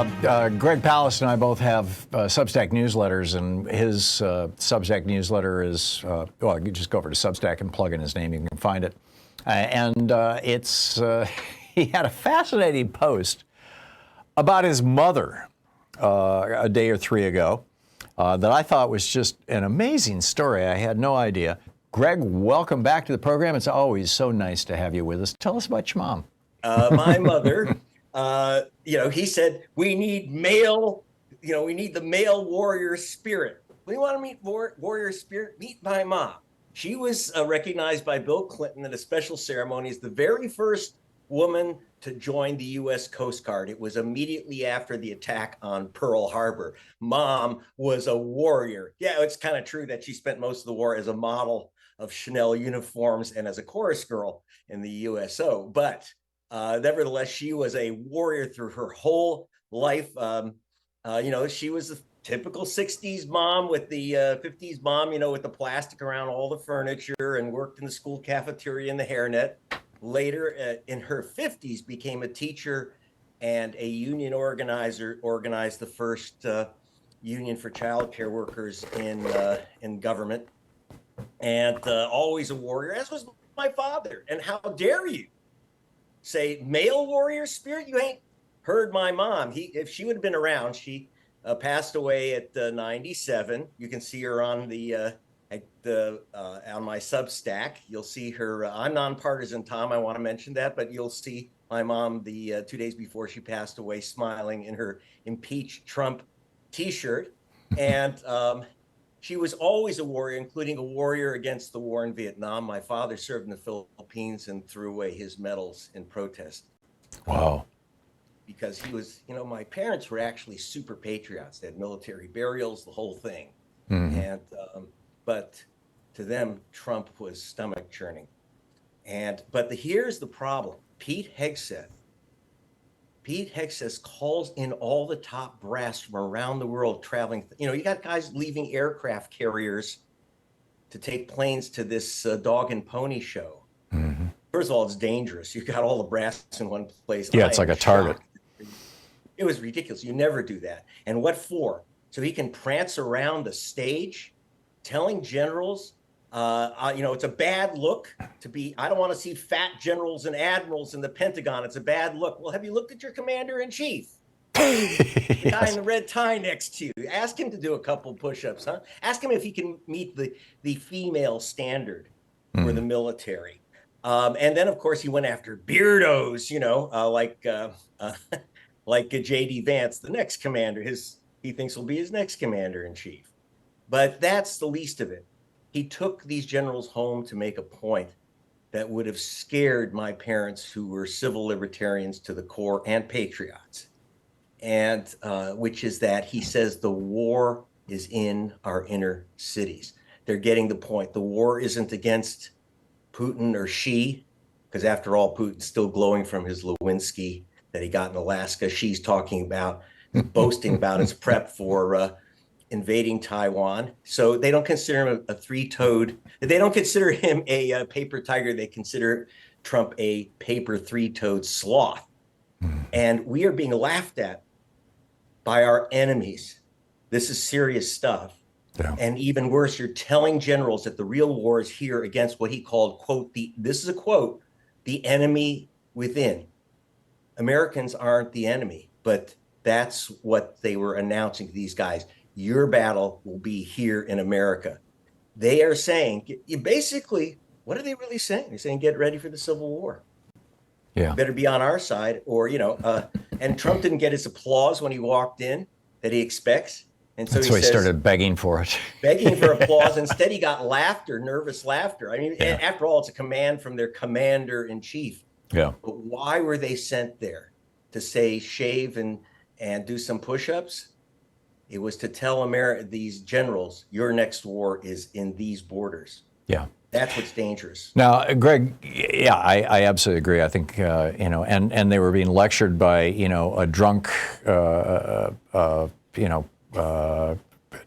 Greg Palast and I both have Substack newsletters, and his Substack newsletter is, well, you just go over to Substack and plug in his name, you can find it. He had a fascinating post about his mother a day or three ago that I thought was just an amazing story. I had no idea. Greg, welcome back to the program. It's always so nice to have you with us. Tell us about your mom. My mother, he said, we need the male warrior spirit. We want to meet warrior spirit, meet my mom. She was recognized by Bill Clinton at a special ceremony as the very first woman to join the U.S. Coast Guard. It was immediately after the attack on Pearl Harbor. Mom was a warrior. Yeah, it's kind of true that she spent most of the war as a model of Chanel uniforms and as a chorus girl in the USO. But nevertheless, she was a warrior through her whole life. She was a typical 60s mom with the 50s mom, with the plastic around all the furniture, and worked in the school cafeteria and the hairnet. Later, in her 50s, became a teacher and a union organizer, organized the first union for childcare workers in government, and always a warrior, as was my father. And how dare you say male warrior spirit? You ain't heard my mom. If she would have been around, she passed away at 97. You can see her on on my Substack. You'll see her. I'm nonpartisan, Tom. I want to mention that, but you'll see my mom the 2 days before she passed away, smiling in her impeach Trump T-shirt, and she was always a warrior, including a warrior against the war in Vietnam. My father served in the Philippines and threw away his medals in protest. Wow. Because he was, my parents were actually super patriots. They had military burials, the whole thing. Mm-hmm. And but to them, Trump was stomach churning. But here's the problem. Pete Hegseth calls in all the top brass from around the world traveling. You got guys leaving aircraft carriers to take planes to this dog and pony show. Mm-hmm. First of all, it's dangerous. You got all the brass in one place. Yeah, it's like a target. It was ridiculous. You never do that. And what for? So he can prance around the stage telling generals, it's a bad look to be, I don't want to see fat generals and admirals in the Pentagon. It's a bad look. Well, have you looked at your commander in chief? The guy in the red tie next to you. Ask him to do a couple push-ups, huh? Ask him if he can meet the female standard for the military. And then, of course, he went after beardos, like J.D. Vance, the next commander. He thinks will be his next commander in chief. But that's the least of it. He took these generals home to make a point that would have scared my parents, who were civil libertarians to the core and patriots. And which is that he says the war is in our inner cities. They're getting the point. The war isn't against Putin or Xi, because after all, Putin's still glowing from his Lewinsky that he got in Alaska. Xi's talking about, boasting about his prep for invading Taiwan. So they don't consider him a three-toed. They don't consider him a paper tiger. They consider Trump a paper three-toed sloth. And we are being laughed at by our enemies. This is serious stuff. Yeah. And even worse, you're telling generals that the real war is here against what he called, quote, this is a quote, the enemy within. Americans aren't the enemy, but that's what they were announcing to these guys. Your battle will be here in America. They are saying, basically, what are they really saying? They're saying, get ready for the Civil War. Yeah. Better be on our side, or, and Trump didn't get his applause when he walked in that he expects. And so he started begging for it. Begging for applause. Instead, he got laughter, nervous laughter. I mean, after all, it's a command from their commander in chief. Yeah. But why were they sent there? To say shave and do some push-ups? It was to tell these generals, your next war is in these borders. Yeah. That's what's dangerous. Now, Greg, yeah, I absolutely agree. I think, and they were being lectured by, a drunk,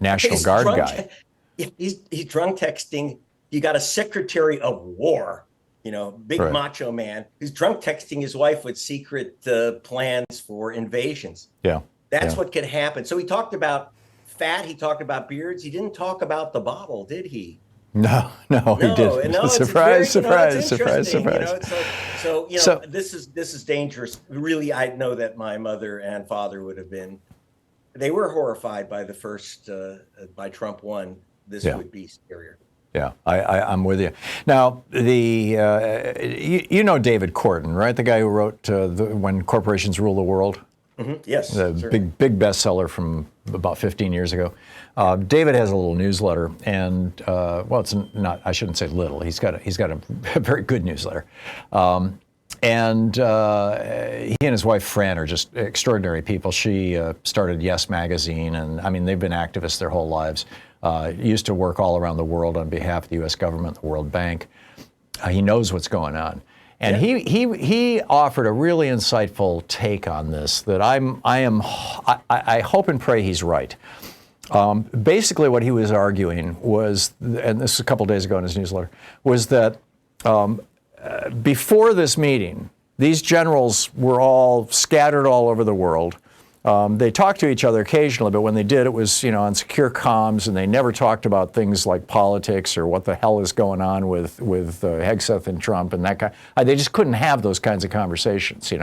National Guard guy. He's drunk texting. You got a secretary of war, big right. Macho man who's drunk texting his wife with secret plans for invasions. Yeah. That's Yeah. what can happen. So he talked about fat. He talked about beards. He didn't talk about the bottle, did he? No, no, he No, didn't. no, it's very, Surprise, it's surprise, surprise, interesting, surprise. so, So, this is dangerous. Really, I know that my mother and father would have been, they were horrified by the first, by Trump won. This yeah. would be scarier. Yeah, I'm with you. Now, you know David Corton, right? The guy who wrote When Corporations Rule the World? Yes, The certainly. big bestseller from about 15 years ago. David has a little newsletter, and well, it's not. I shouldn't say little. He's got a very good newsletter, and he and his wife Fran are just extraordinary people. She started Yes Magazine, and I mean they've been activists their whole lives. Used to work all around the world on behalf of the U.S. government, the World Bank. He knows what's going on. And he offered a really insightful take on this that I hope and pray he's right. Basically, what he was arguing was, and this is a couple days ago in his newsletter, was that before this meeting, these generals were all scattered all over the world. They talked to each other occasionally, but when they did, it was on secure comms, and they never talked about things like politics or what the hell is going on with Hegseth and Trump and that kind. They just couldn't have those kinds of conversations,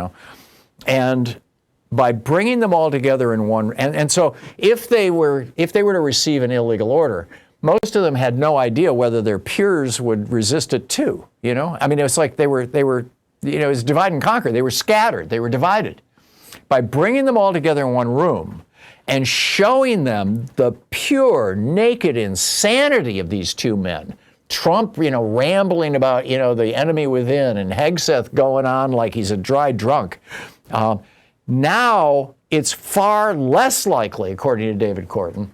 And by bringing them all together in one, and so if they were to receive an illegal order, most of them had no idea whether their peers would resist it too. I mean, it was like they were it was divide and conquer. They were scattered. They were divided. By bringing them all together in one room and showing them the pure, naked insanity of these two men, Trump, rambling about, the enemy within, and Hegseth going on like he's a dry drunk. Now it's far less likely, according to David Corton,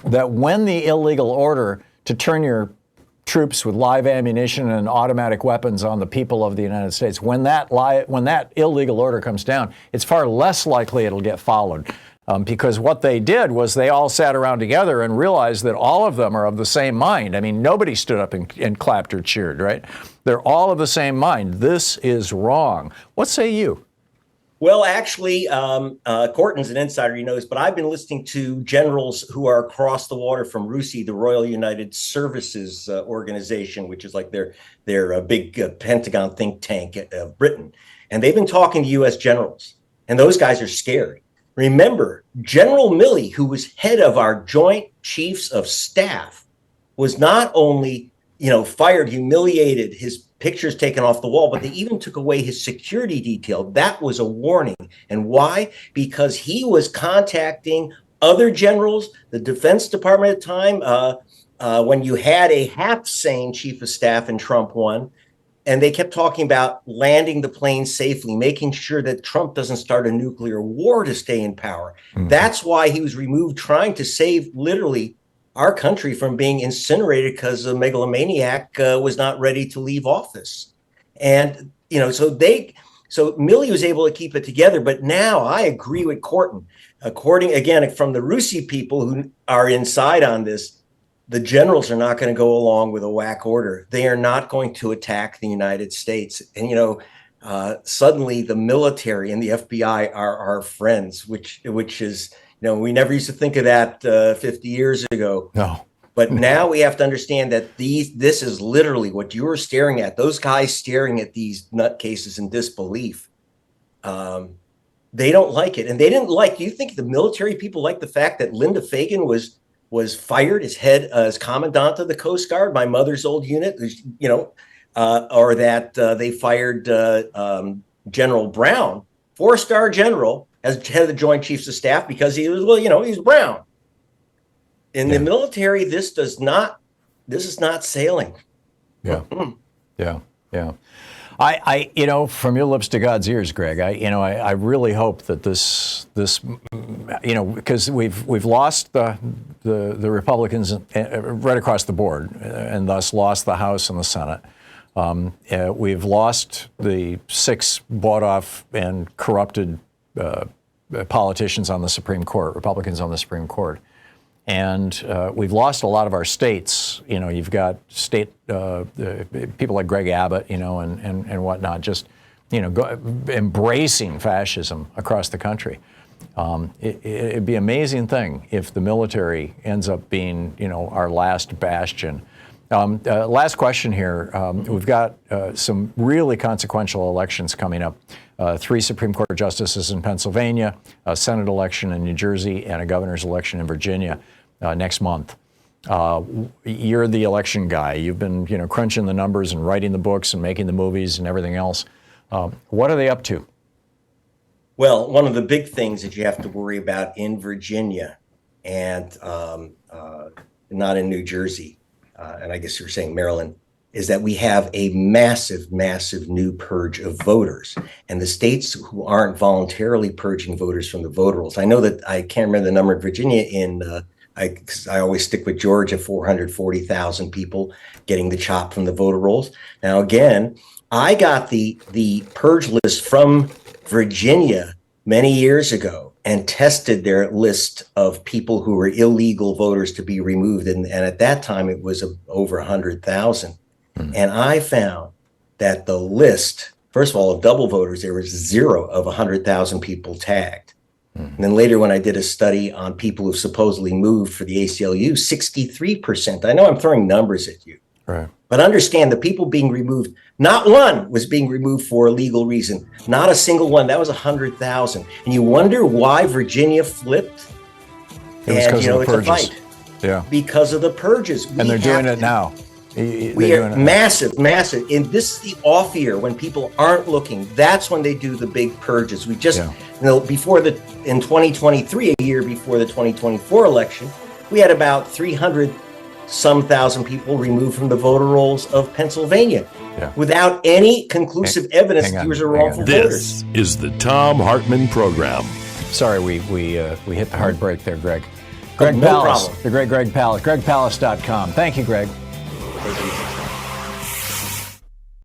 that when the illegal order to turn your troops with live ammunition and automatic weapons on the people of the United States, when that illegal order comes down, it's far less likely it'll get followed. Because what they did was they all sat around together and realized that all of them are of the same mind. I mean, nobody stood up and clapped or cheered, right? They're all of the same mind. This is wrong. What say you? Well, actually, Corton's an insider, he knows, but I've been listening to generals who are across the water from RUSI, the Royal United Services Organization, which is like their big Pentagon think tank of Britain. And they've been talking to U.S. generals, and those guys are scared. Remember, General Milley, who was head of our Joint Chiefs of Staff, was not only, fired, humiliated, his pictures taken off the wall, but they even took away his security detail. That was a warning. And why? Because he was contacting other generals, the Defense Department at the time, when you had a half-sane chief of staff in Trump won, and they kept talking about landing the plane safely, making sure that Trump doesn't start a nuclear war to stay in power. Mm-hmm. That's why he was removed, trying to save literally our country from being incinerated because a megalomaniac was not ready to leave office. And, so Milley was able to keep it together. But now I agree with Corton. According, again, from the RUSI people who are inside on this, the generals are not going to go along with a whack order. They are not going to attack the United States. And, suddenly the military and the FBI are our friends, which is, we never used to think of that 50 years ago. No. But now we have to understand that this is literally what you're staring at. Those guys staring at these nutcases in disbelief. They don't like it. And they didn't like, do you think the military people like the fact that Linda Fagan was fired as commandant of the Coast Guard, my mother's old unit, or that they fired General Brown, 4-star general, as head of the Joint Chiefs of Staff because he was, he's brown. In the military, this is not sailing. Yeah. Yeah. I from your lips to God's ears, Greg, I really hope that this because we've lost the Republicans right across the board and thus lost the House and the Senate. We've lost the 6 bought off and corrupted politicians on the Supreme Court, Republicans on the Supreme Court. And we've lost a lot of our states. You've got state people like Greg Abbott, and whatnot, just, embracing fascism across the country. It'd be an amazing thing if the military ends up being, our last bastion. Last question here. We've got some really consequential elections coming up. 3 Supreme Court justices in Pennsylvania, a Senate election in New Jersey, and a governor's election in Virginia next month. You're the election guy. You've been, crunching the numbers and writing the books and making the movies and everything else. What are they up to? Well, one of the big things that you have to worry about in Virginia and not in New Jersey, and I guess you were saying Maryland, is that we have a massive, massive new purge of voters. And the states who aren't voluntarily purging voters from the voter rolls, I know that I can't remember the number in Virginia I always stick with Georgia, 440,000 people getting the chop from the voter rolls. Now, again, I got the purge list from Virginia many years ago and tested their list of people who were illegal voters to be removed. And at that time, it was over 100,000. And I found that the list, first of all, of double voters, there was 0 of 100,000 people tagged. And then later, when I did a study on people who supposedly moved for the ACLU, 63%. I know I'm throwing numbers at you, right? But understand the people being removed, not one was being removed for a legal reason. Not a single one. That was 100,000. And you wonder why Virginia flipped? It was because of the purges. It's a fight. Yeah. Because of the purges. And they're doing it now. We are massive. And this is the off year when people aren't looking. That's when they do the big purges. We just, in 2023, a year before the 2024 election, we had about 300-some thousand people removed from the voter rolls of Pennsylvania without any conclusive evidence that these are wrongful voters. This is the Thom Hartmann Program. Sorry, we hit the hard break there, Greg. Greg No Palast, problem. the great Greg Palast, gregpalast.com. Thank you, Greg. Thank you.